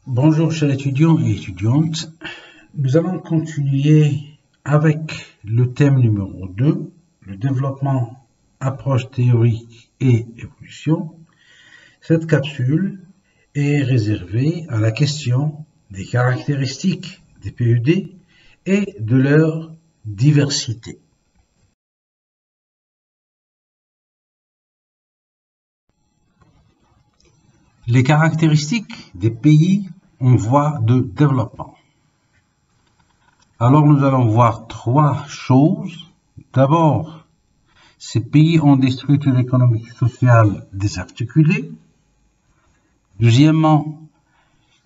Bonjour chers étudiants et étudiantes, nous allons continuer avec le thème numéro 2, le développement, approche théorique et évolution. Cette capsule est réservée à la question des caractéristiques des PED et de leur diversité. Les caractéristiques des pays en voie de développement. Alors nous allons voir trois choses. D'abord, ces pays ont des structures économiques et sociales désarticulées. Deuxièmement,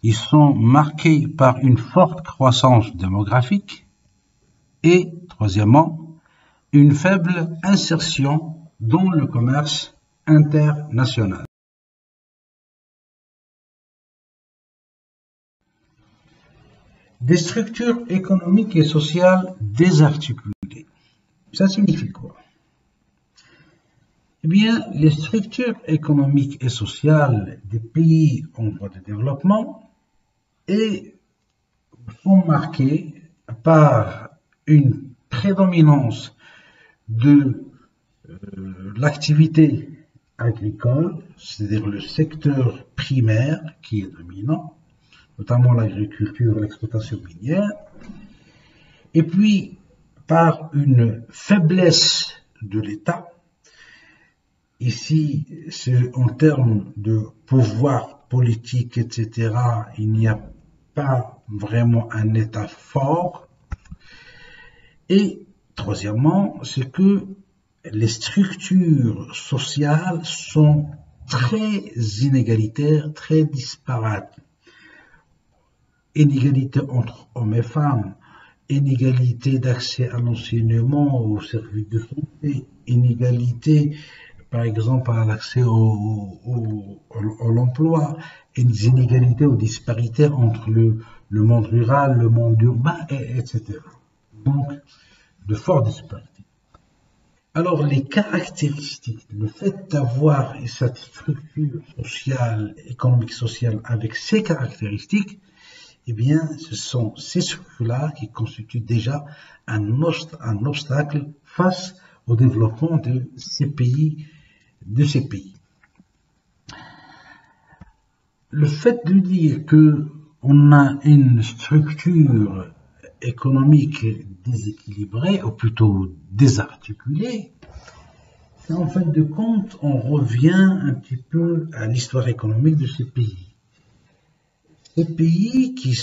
ils sont marqués par une forte croissance démographique. Et troisièmement, une faible insertion dans le commerce international. Des structures économiques et sociales désarticulées. Ça signifie quoi? Eh bien, les structures économiques et sociales des pays en voie de développement sont marquées par une prédominance de l'activité agricole, c'est-à-dire le secteur primaire qui est dominant, notamment l'agriculture et l'exploitation minière, et puis par une faiblesse de l'État. Ici, c'est en termes de pouvoir politique, etc., il n'y a pas vraiment un État fort. Et troisièmement, c'est que les structures sociales sont très inégalitaires, très disparates. Inégalité entre hommes et femmes, inégalité d'accès à l'enseignement, aux services de santé, inégalité, par exemple, à l'accès à l'emploi, inégalité ou disparité entre le monde rural, le monde urbain, etc. Donc, de fortes disparités. Alors, les caractéristiques, le fait d'avoir cette structure sociale, économique, sociale avec ces caractéristiques, eh bien, ce sont ces structures-là qui constituent déjà un obstacle face au développement de ces pays. Le fait de dire qu'on a une structure économique déséquilibrée, ou plutôt désarticulée, en fin de compte, on revient un petit peu à l'histoire économique de ces pays. Ces pays qui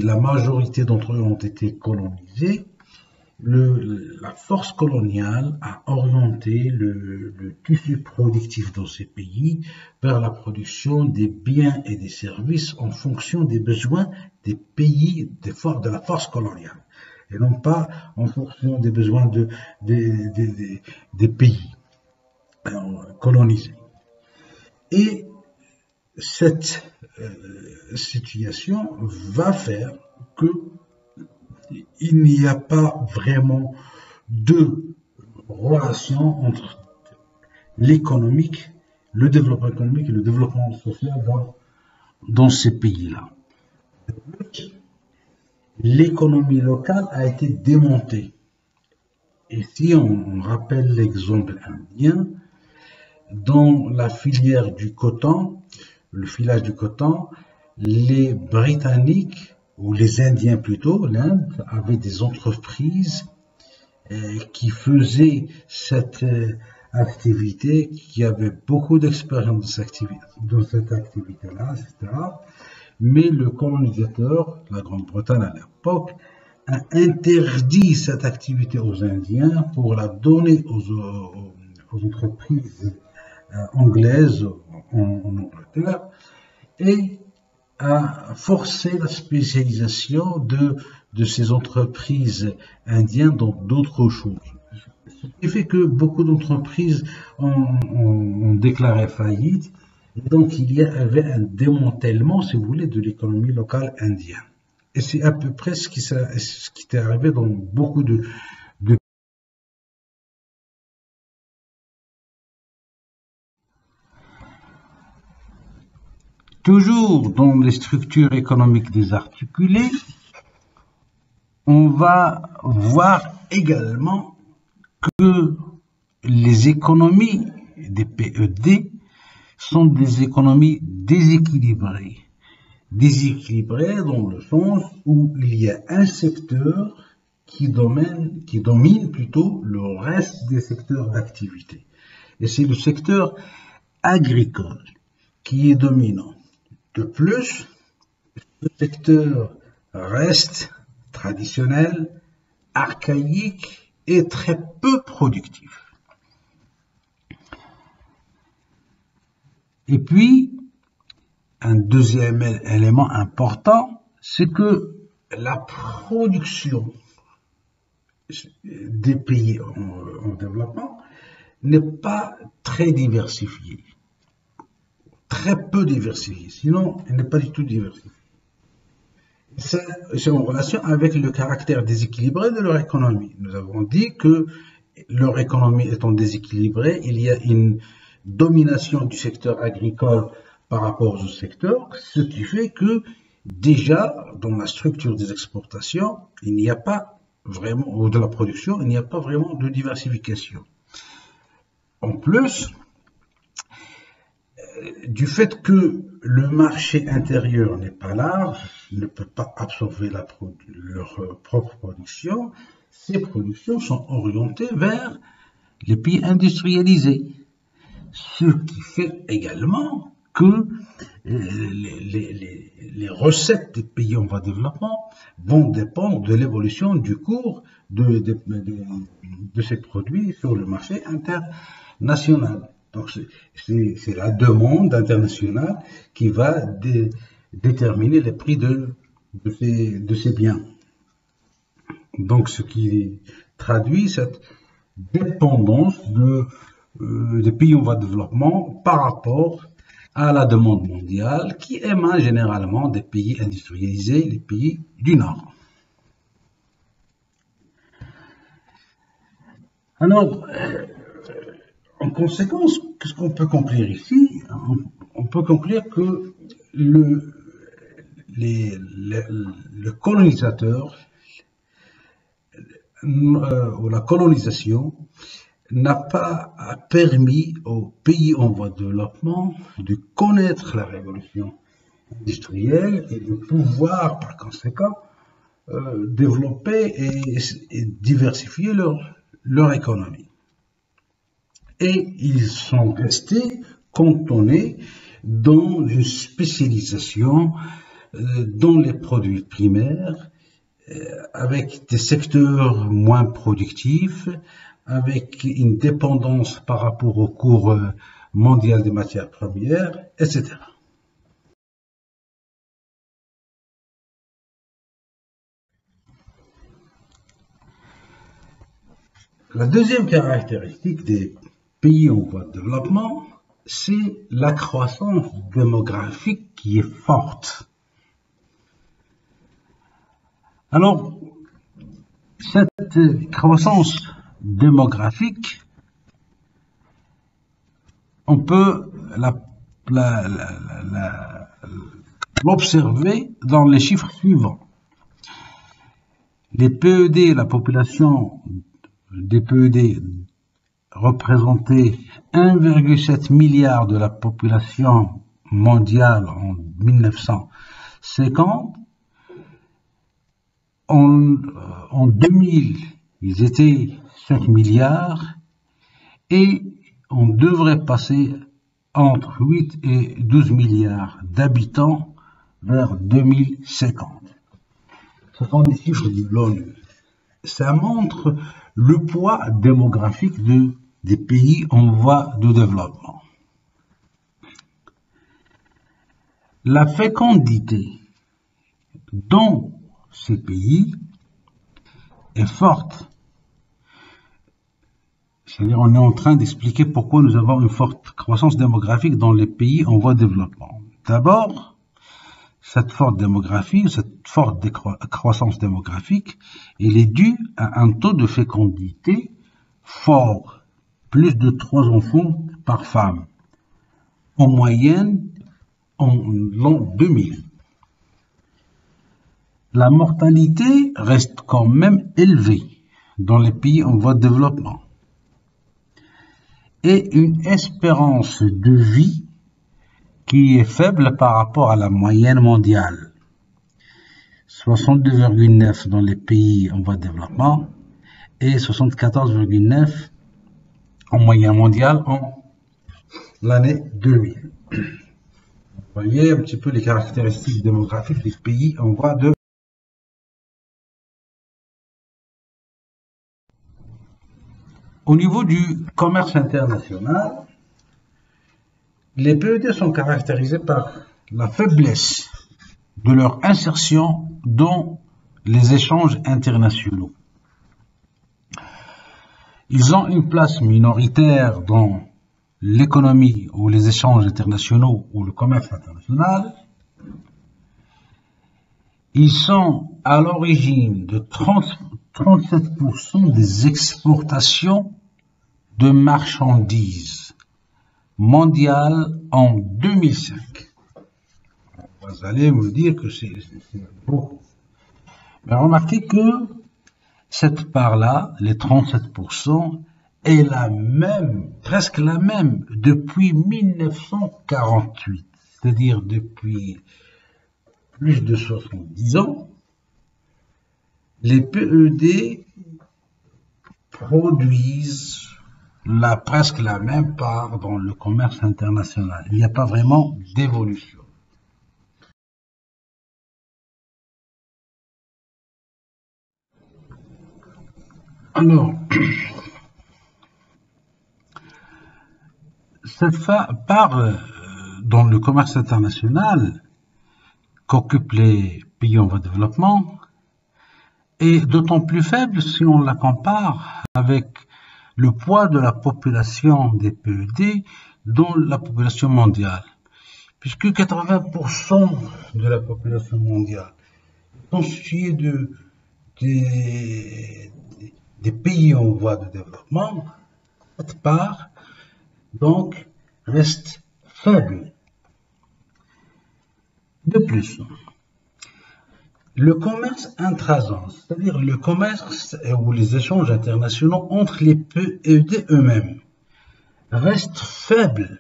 la majorité d'entre eux ont été colonisés, la force coloniale a orienté le tissu productif dans ces pays vers la production des biens et des services en fonction des besoins des pays de la force coloniale, et non pas en fonction des besoins des pays colonisés. Et cette situation va faire qu'il n'y a pas vraiment de relation entre l'économique, le développement économique et le développement social dans ces pays-là. L'économie locale a été démontée. Et si on rappelle l'exemple indien, dans la filière du coton, le filage du coton, les Britanniques, ou les Indiens plutôt, l'Inde, avaient des entreprises qui faisaient cette activité, qui avaient beaucoup d'expérience dans cette activité-là, etc. Mais le colonisateur, la Grande-Bretagne à l'époque, a interdit cette activité aux Indiens pour la donner aux entreprises anglaises en Angleterre, et a forcé la spécialisation de ces entreprises indiennes dans d'autres choses. Ce qui fait que beaucoup d'entreprises ont déclaré faillite, et donc il y avait un démantèlement, si vous voulez, de l'économie locale indienne. Et c'est à peu près ce qui est arrivé dans beaucoup de Toujours dans les structures économiques désarticulées, on va voir également que les économies des PED sont des économies déséquilibrées. Déséquilibrées dans le sens où il y a un secteur qui domine plutôt le reste des secteurs d'activité. Et c'est le secteur agricole qui est dominant. De plus, le secteur reste traditionnel, archaïque et très peu productif. Et puis, un deuxième élément important, c'est que la production des pays en développement n'est pas très diversifiée. Très peu diversifiée, sinon elle n'est pas du tout diversifiée. C'est en relation avec le caractère déséquilibré de leur économie. Nous avons dit que leur économie étant déséquilibrée, il y a une domination du secteur agricole par rapport aux secteurs, ce qui fait que déjà dans la structure des exportations, il n'y a pas vraiment, ou de la production, il n'y a pas vraiment de diversification. En plus, du fait que le marché intérieur n'est pas large, ne peut pas absorber leur propre production, ces productions sont orientées vers les pays industrialisés. Ce qui fait également que les recettes des pays en voie de développement vont dépendre de l'évolution du cours de ces produits sur le marché international. Donc c'est la demande internationale qui va déterminer les prix de ces biens. Donc ce qui traduit cette dépendance des pays en voie de développement par rapport à la demande mondiale qui émane généralement des pays industrialisés, les pays du Nord. Alors, en conséquence, qu'est-ce qu'on peut conclure ici? On peut conclure que le colonisateur ou la colonisation n'a pas permis aux pays en voie de développement de connaître la révolution industrielle et de pouvoir, par conséquent, développer et diversifier leur économie. Et ils sont restés cantonnés dans une spécialisation dans les produits primaires, avec des secteurs moins productifs, avec une dépendance par rapport au cours mondial des matières premières, etc. La deuxième caractéristique des pays en voie de développement, c'est la croissance démographique qui est forte. Alors, cette croissance démographique, on peut l'observer dans les chiffres suivants. Les PED, la population des PED représentait 1,7 milliard de la population mondiale en 1950. En 2000, ils étaient 5 milliards et on devrait passer entre 8 et 12 milliards d'habitants vers 2050. Ce sont des chiffres de l'ONU. Ça montre le poids démographique des pays en voie de développement. La fécondité dans ces pays est forte. C'est-à-dire, on est en train d'expliquer pourquoi nous avons une forte croissance démographique dans les pays en voie de développement. D'abord, cette forte croissance démographique, elle est due à un taux de fécondité fort, plus de 3 enfants par femme. En moyenne, en l'an 2000. La mortalité reste quand même élevée dans les pays en voie de développement et une espérance de vie qui est faible par rapport à la moyenne mondiale. 62,9 dans les pays en voie de développement et 74,9 en moyenne mondiale en l'année 2000. Vous voyez un petit peu les caractéristiques démographiques des pays en voie de. Au niveau du commerce international, les PED sont caractérisés par la faiblesse de leur insertion dans les échanges internationaux. Ils ont une place minoritaire dans l'économie ou les échanges internationaux ou le commerce international. Ils sont à l'origine de 37% des exportations de marchandises mondiales en 2005. Vous allez me dire que c'est beaucoup. Mais remarquez que cette part-là, les 37%, est la même, presque la même, depuis 1948. C'est-à-dire depuis plus de 70 ans, les PED produisent presque la même part dans le commerce international. Il n'y a pas vraiment d'évolution. Alors, cette part dans le commerce international qu'occupent les pays en voie de développement est d'autant plus faible si on la compare avec le poids de la population des PED dans la population mondiale, puisque 80% de la population mondiale est constituée des pays en voie de développement. Cette part, donc, reste faible. De plus, le commerce intrasens, c'est-à-dire le commerce ou les échanges internationaux entre les PED eux-mêmes, reste faible.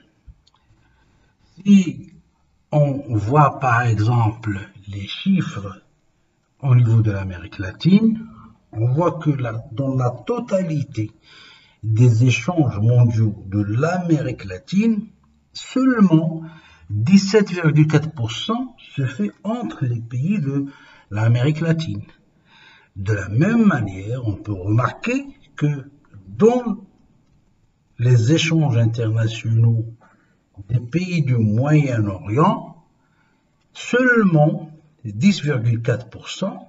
Si on voit par exemple les chiffres au niveau de l'Amérique latine, on voit que dans la totalité des échanges mondiaux de l'Amérique latine, seulement 17,4% se fait entre les pays de l'Amérique latine. De la même manière, on peut remarquer que dans les échanges internationaux des pays du Moyen-Orient, seulement 10,4%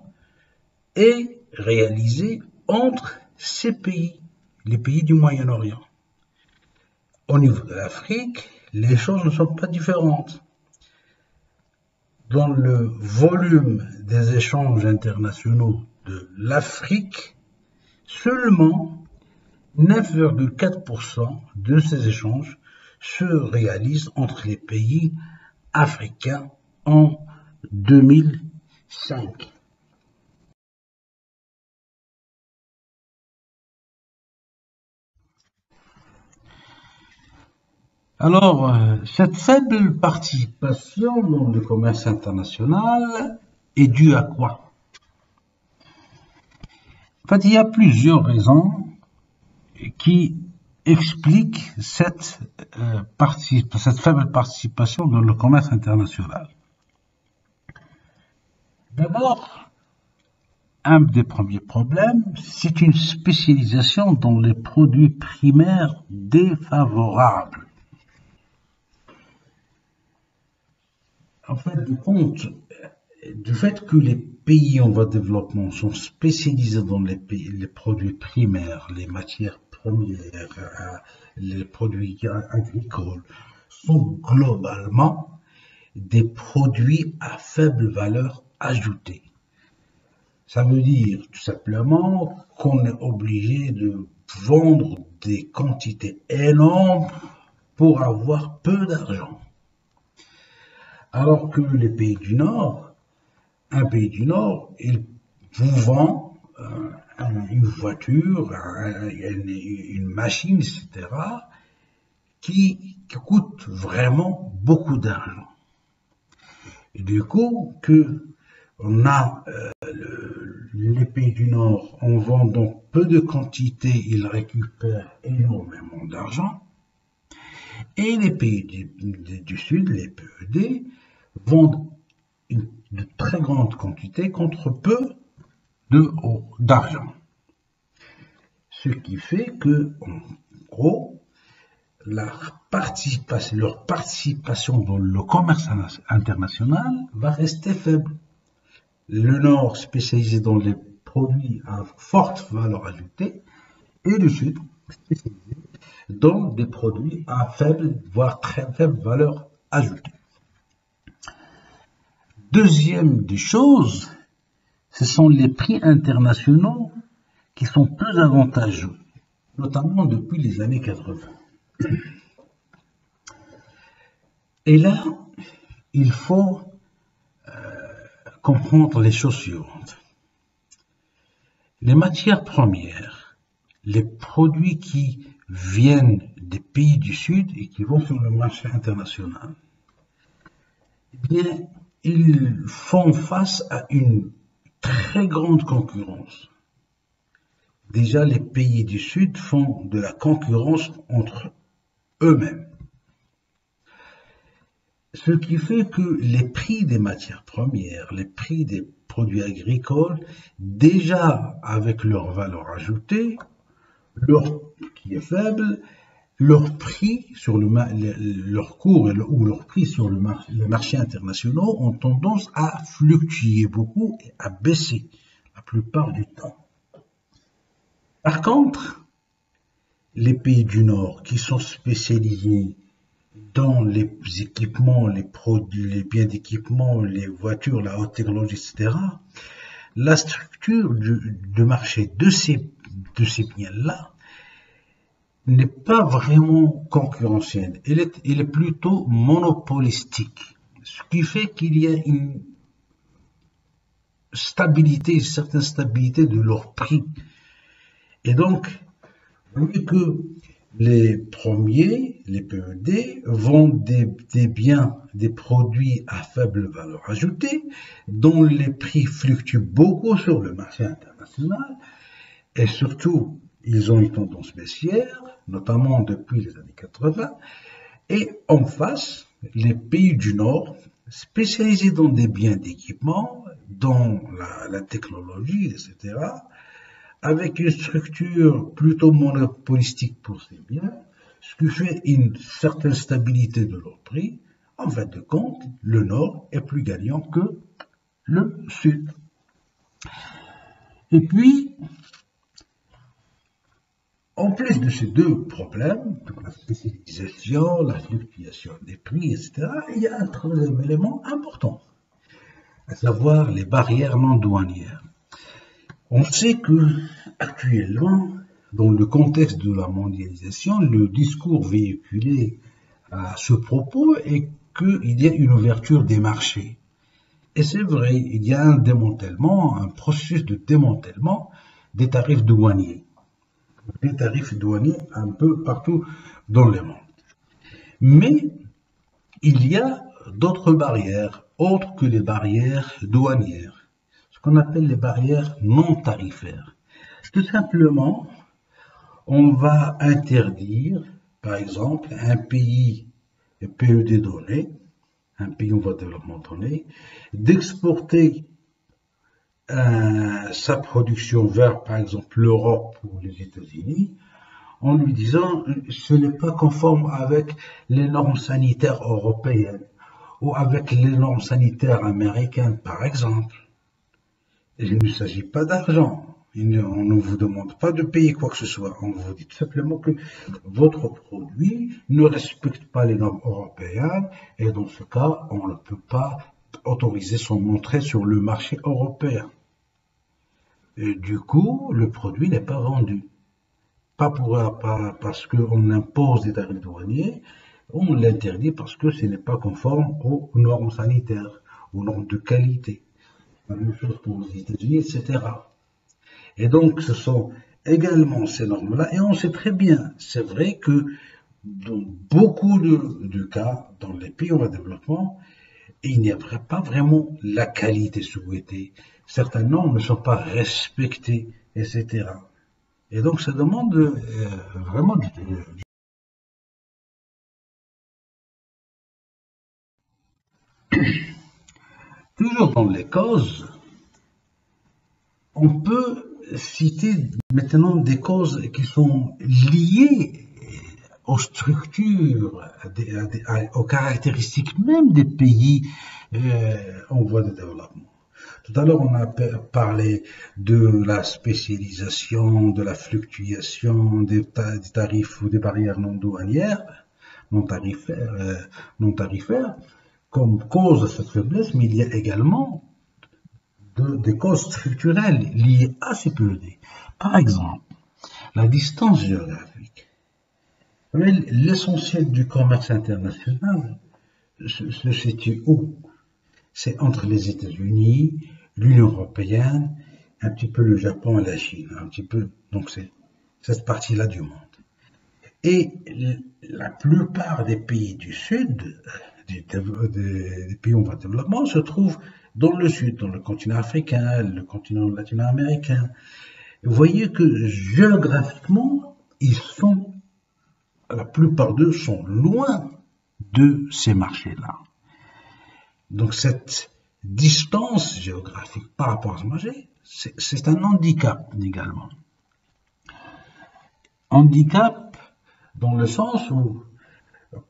est réalisé entre ces pays, les pays du Moyen-Orient. Au niveau de l'Afrique, les choses ne sont pas différentes. Dans le volume des échanges internationaux de l'Afrique, seulement 9,4% de ces échanges se réalisent entre les pays africains en 2005. Alors, cette faible participation dans le commerce international est due à quoi? En fait, il y a plusieurs raisons qui expliquent cette faible participation dans le commerce international. D'abord, un des premiers problèmes, c'est une spécialisation dans les produits primaires défavorables. En fait, du fait que les pays en voie de développement sont spécialisés dans les produits primaires, les matières premières, les produits agricoles, sont globalement des produits à faible valeur ajoutée. Ça veut dire tout simplement qu'on est obligé de vendre des quantités énormes pour avoir peu d'argent. Alors que les pays du Nord, un pays du Nord, il vous vend une voiture, une machine, etc., qui coûte vraiment beaucoup d'argent. Et du coup, on a les pays du Nord, en vendant peu de quantité, ils récupèrent énormément d'argent. Et les pays du Sud, les PED, vendent de très grandes quantités contre peu d'argent. Ce qui fait que, en gros, leur participation dans le commerce international va rester faible. Le Nord spécialisé dans les produits à forte valeur ajoutée et le Sud spécialisé dans des produits à faible, voire très faible valeur ajoutée. Deuxième des choses, ce sont les prix internationaux qui sont peu avantageux, notamment depuis les années 80. Et là, il faut comprendre les choses suivantes. Les matières premières, les produits qui viennent des pays du Sud et qui vont sur le marché international, eh bien, ils font face à une très grande concurrence. Déjà, les pays du Sud font de la concurrence entre eux-mêmes. Ce qui fait que les prix des matières premières, les prix des produits agricoles, déjà avec leur valeur ajoutée, qui est faible, leur prix sur leur cours ou leur prix sur les marchés internationaux ont tendance à fluctuer beaucoup et à baisser la plupart du temps. Par contre, les pays du Nord qui sont spécialisés dans les équipements, les produits, les biens d'équipement, les voitures, la haute technologie, etc., la structure de marché de ces biens-là n'est pas vraiment concurrentielle. Elle est plutôt monopolistique. Ce qui fait qu'il y a une certaine stabilité de leur prix. Et donc, vous voyez que les premiers, les PED, vendent des biens, des produits à faible valeur ajoutée, dont les prix fluctuent beaucoup sur le marché international, et surtout, ils ont une tendance baissière, notamment depuis les années 80, et en face, les pays du Nord, spécialisés dans des biens d'équipement, dans la technologie, etc., avec une structure plutôt monopolistique pour ces biens, ce qui fait une certaine stabilité de leur prix. En fin de compte, le Nord est plus gagnant que le Sud. Et puis, en plus de ces deux problèmes, donc la spécialisation, la fluctuation des prix, etc., il y a un troisième élément important, à savoir les barrières non douanières. On sait que actuellement, dans le contexte de la mondialisation, le discours véhiculé à ce propos est qu'il y a une ouverture des marchés. Et c'est vrai, il y a un processus de démantèlement des tarifs douaniers. Des tarifs douaniers un peu partout dans le monde. Mais il y a d'autres barrières, autres que les barrières douanières. Qu'on appelle les barrières non tarifaires. Tout simplement, on va interdire, par exemple, un pays PED donné, un pays en voie de développement donné, d'exporter sa production vers, par exemple, l'Europe ou les États-Unis, en lui disant ce n'est pas conforme avec les normes sanitaires européennes ou avec les normes sanitaires américaines, par exemple. Il ne s'agit pas d'argent. On ne vous demande pas de payer quoi que ce soit. On vous dit tout simplement que votre produit ne respecte pas les normes européennes et dans ce cas, on ne peut pas autoriser son entrée sur le marché européen. Et du coup, le produit n'est pas vendu. Pas parce qu'on impose des tarifs douaniers, On l'interdit parce que ce n'est pas conforme aux normes sanitaires, aux normes de qualité. La même chose pour les États-Unis, etc. Et donc, ce sont également ces normes-là, et on sait très bien, c'est vrai que dans beaucoup de cas, dans les pays en développement, il n'y a pas vraiment la qualité souhaitée. Certaines normes ne sont pas respectées, etc. Et donc, ça demande vraiment toujours dans les causes, on peut citer maintenant des causes qui sont liées aux structures, aux caractéristiques même des pays en voie de développement. Tout à l'heure, on a parlé de la spécialisation, de la fluctuation des tarifs ou des barrières non douanières, non tarifaires, non tarifaires, comme cause de cette faiblesse, mais il y a également des causes structurelles liées à ces PED. Par exemple, la distance géographique. L'essentiel du commerce international se situe où? C'est entre les États-Unis, l'Union européenne, un petit peu le Japon et la Chine, un petit peu, donc c'est cette partie-là du monde. Et la plupart des pays du Sud, des pays en voie de développement, se trouvent dans le Sud, dans le continent africain, le continent latino-américain. Vous voyez que géographiquement, la plupart d'eux sont loin de ces marchés-là. Donc cette distance géographique par rapport à ce marché, c'est un handicap également. Handicap dans le sens où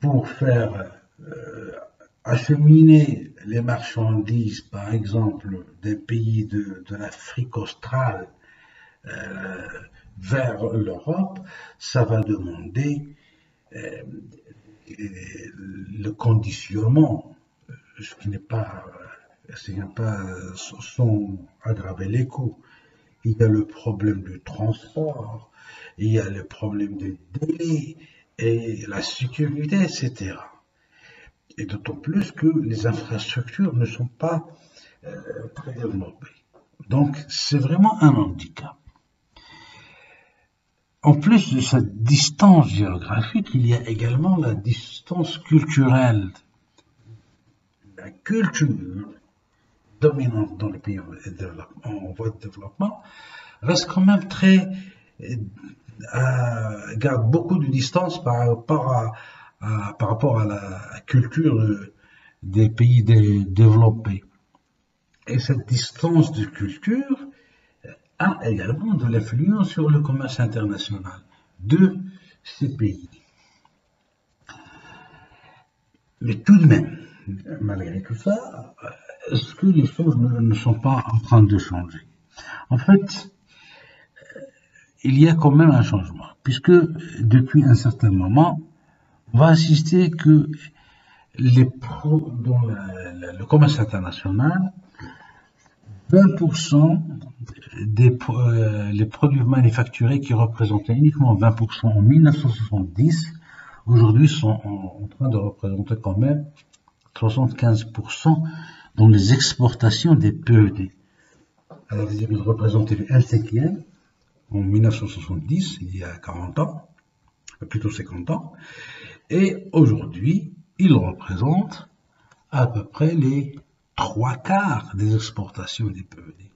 pour faire acheminer les marchandises, par exemple, des pays de l'Afrique australe vers l'Europe, ça va demander le conditionnement, ce qui n'est pas sans aggraver les coûts. Il y a le problème du transport, il y a le problème des délais et la sécurité, etc. Et d'autant plus que les infrastructures ne sont pas très développées. Donc c'est vraiment un handicap. En plus de cette distance géographique, il y a également la distance culturelle. La culture dominante dans les pays en voie de développement reste quand même garde beaucoup de distance par rapport à la culture des pays développés. Et cette distance de culture a également de l'influence sur le commerce international de ces pays. Mais tout de même, malgré tout ça, est-ce que les choses ne sont pas en train de changer? En fait, il y a quand même un changement, puisque depuis un certain moment, on va assister que dans le commerce international, 20% les produits manufacturés qui représentaient uniquement 20% en 1970, aujourd'hui sont en train de représenter quand même 75% dans les exportations des PED. Alors, ils représentaient un cinquième en 1970, il y a 40 ans, plutôt 50 ans, et aujourd'hui, ils représentent à peu près les 3/4 des exportations des PED.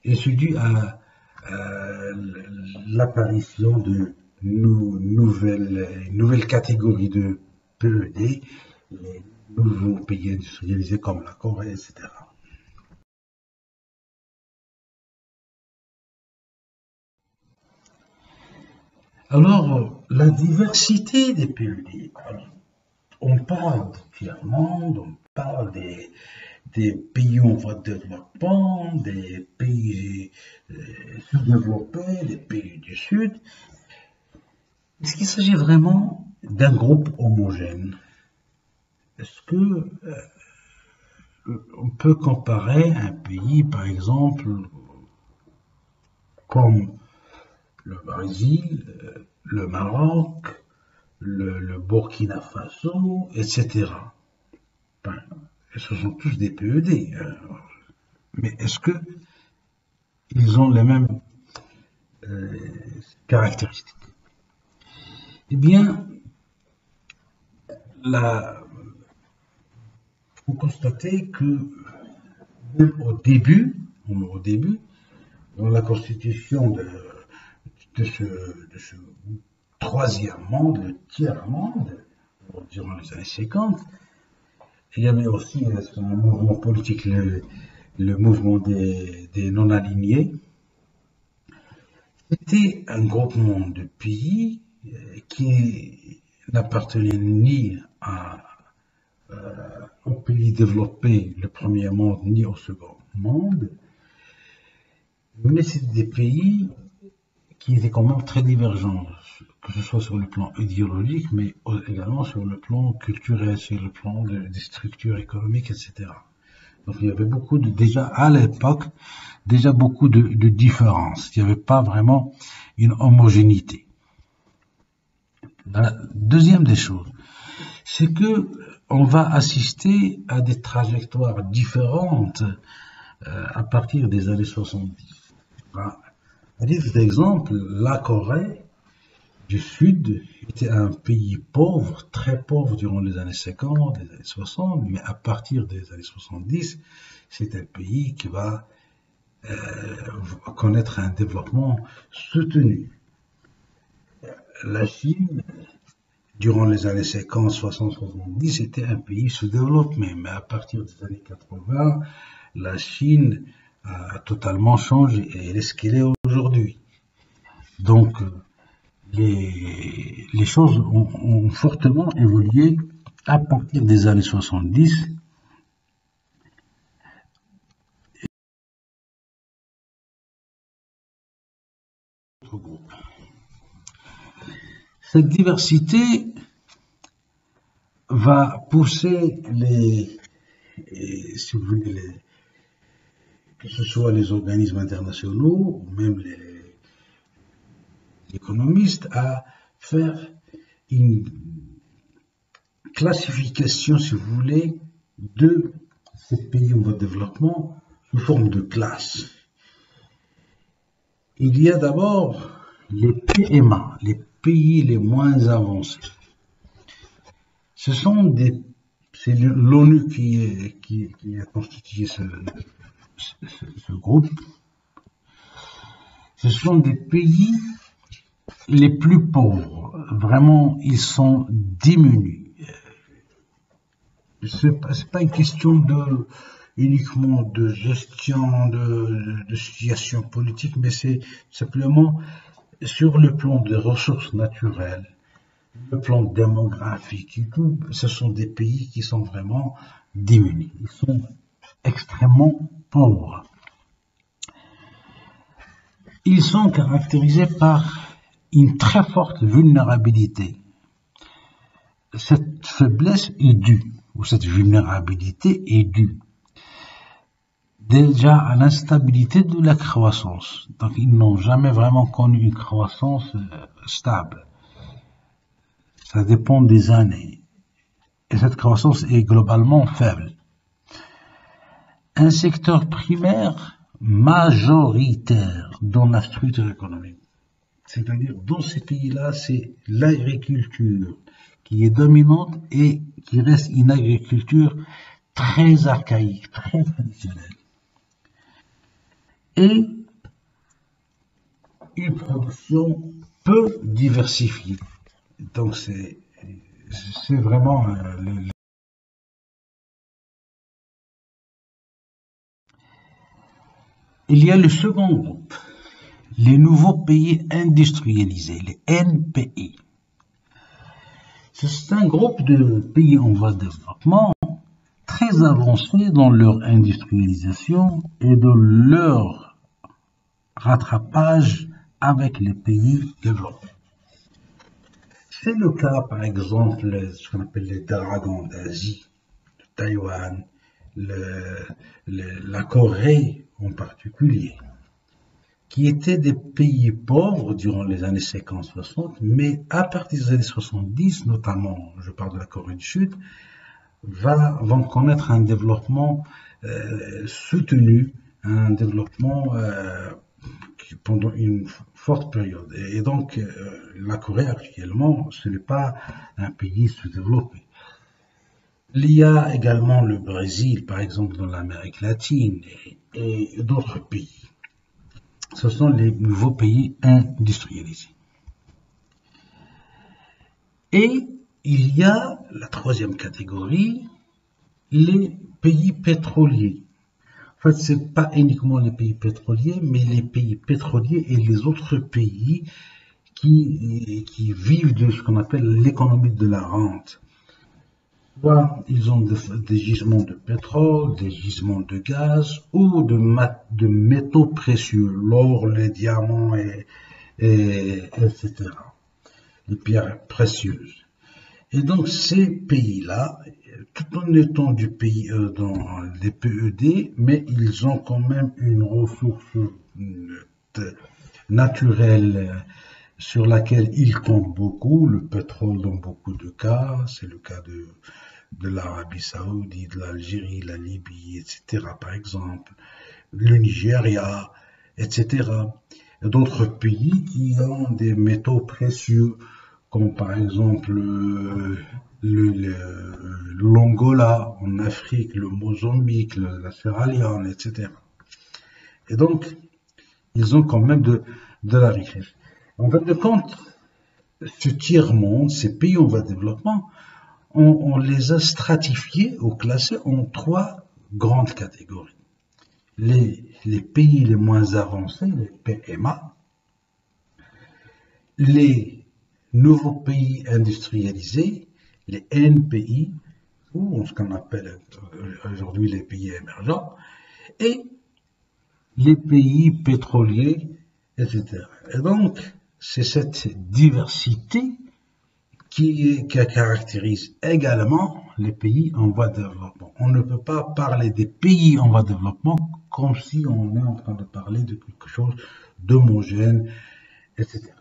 Et c'est dû à l'apparition de nouvelles catégories de PED, les nouveaux pays industrialisés comme la Corée, etc. Alors, la diversité des PED, on parle clairement, on parle des pays en voie de développement, des pays sous-développés, des pays du Sud. Est-ce qu'il s'agit vraiment d'un groupe homogène? Est-ce que on peut comparer un pays, par exemple, comme le Brésil, le Maroc, le Burkina Faso, etc. Enfin, ce sont tous des PED. Mais est-ce que ils ont les mêmes euh, caractéristiques? Eh bien, faut constater que même au début, dans la constitution de ce troisième monde, le tiers monde, durant les années 50, il y avait aussi un mouvement politique, le mouvement des non-alignés. C'était un groupement de pays qui n'appartenait ni au pays développé, le premier monde, ni au second monde, mais c'était des pays qui étaient quand même très divergents, que ce soit sur le plan idéologique, mais également sur le plan culturel, sur le plan des structures économiques, etc. Donc il y avait déjà à l'époque, déjà beaucoup de différences. Il n'y avait pas vraiment une homogénéité. La deuxième des choses, c'est que on va assister à des trajectoires différentes à partir des années 70. À titre d'exemple, la Corée du Sud était un pays pauvre, très pauvre durant les années 50, les années 60, mais à partir des années 70, c'est un pays qui va connaître un développement soutenu. La Chine, durant les années 50, 60, 70, était un pays sous-développé, mais à partir des années 80, la Chine a totalement changé et elle est ce qu'elle est aujourd'hui. Donc, les choses ont fortement évolué à partir des années 70. Cette diversité va pousser si vous voulez, que ce soit les organismes internationaux ou même les économistes à faire une classification, si vous voulez, de ces pays en voie de développement sous forme de classes. Il y a d'abord les PMA, les pays les moins avancés. C'est l'ONU qui a constitué ce groupe. Ce sont des pays les plus pauvres. Vraiment, ils sont diminués. C'est pas une question uniquement de gestion de situation politique, mais c'est simplement sur le plan des ressources naturelles, le plan démographique et tout, ce sont des pays qui sont vraiment diminués. Ils sont extrêmement pauvres. Ils sont caractérisés par une très forte vulnérabilité. Cette faiblesse est due, ou cette vulnérabilité est due déjà à l'instabilité de la croissance. Donc ils n'ont jamais vraiment connu une croissance stable. Ça dépend des années. Et cette croissance est globalement faible. Un secteur primaire majoritaire dans la structure économique. C'est-à-dire, dans ces pays-là, c'est l'agriculture qui est dominante et qui reste une agriculture très archaïque, très traditionnelle. Et une production peu diversifiée. Donc, c'est vraiment Il y a le second groupe, les nouveaux pays industrialisés, les NPI. C'est un groupe de pays en voie de développement très avancés dans leur industrialisation et dans leur rattrapage avec les pays développés. C'est le cas, par exemple, ce qu'on appelle les dragons d'Asie, Taïwan, la Corée en particulier. qui étaient des pays pauvres durant les années 50-60, mais à partir des années 70, notamment, je parle de la Corée du Sud, vont connaître un développement soutenu, un développement pendant une forte période. Et donc, la Corée actuellement, ce n'est pas un pays sous-développé. Il y a également le Brésil, par exemple, dans l'Amérique latine et d'autres pays. Ce sont les nouveaux pays industrialisés. Et il y a la troisième catégorie, les pays pétroliers. En fait, ce n'est pas uniquement les pays pétroliers, mais les pays pétroliers et les autres pays qui vivent de ce qu'on appelle l'économie de la rente. Soit ils ont des gisements de pétrole, des gisements de gaz ou de métaux précieux, l'or, les diamants, etc. Les pierres précieuses. Et donc ces pays-là, tout en étant du pays dans les PED, mais ils ont quand même une ressource naturelle sur laquelle ils comptent beaucoup, le pétrole dans beaucoup de cas, c'est le cas de l'Arabie Saoudite, de l'Algérie, la Libye, etc. par exemple, le Nigeria, etc. D'autres pays qui ont des métaux précieux, comme par exemple l'Angola en Afrique, le Mozambique, la Sierra Leone, etc. Et donc, ils ont quand même de la richesse. En fin de compte, ce tiers-monde, ces pays en voie de développement, on les a stratifiés ou classés en trois grandes catégories. Les pays les moins avancés, les PMA, les nouveaux pays industrialisés, les NPI, ou ce qu'on appelle aujourd'hui les pays émergents, et les pays pétroliers, etc. Et donc, c'est cette diversité qui caractérise également les pays en voie de développement. On ne peut pas parler des pays en voie de développement comme si on est en train de parler de quelque chose d'homogène, etc.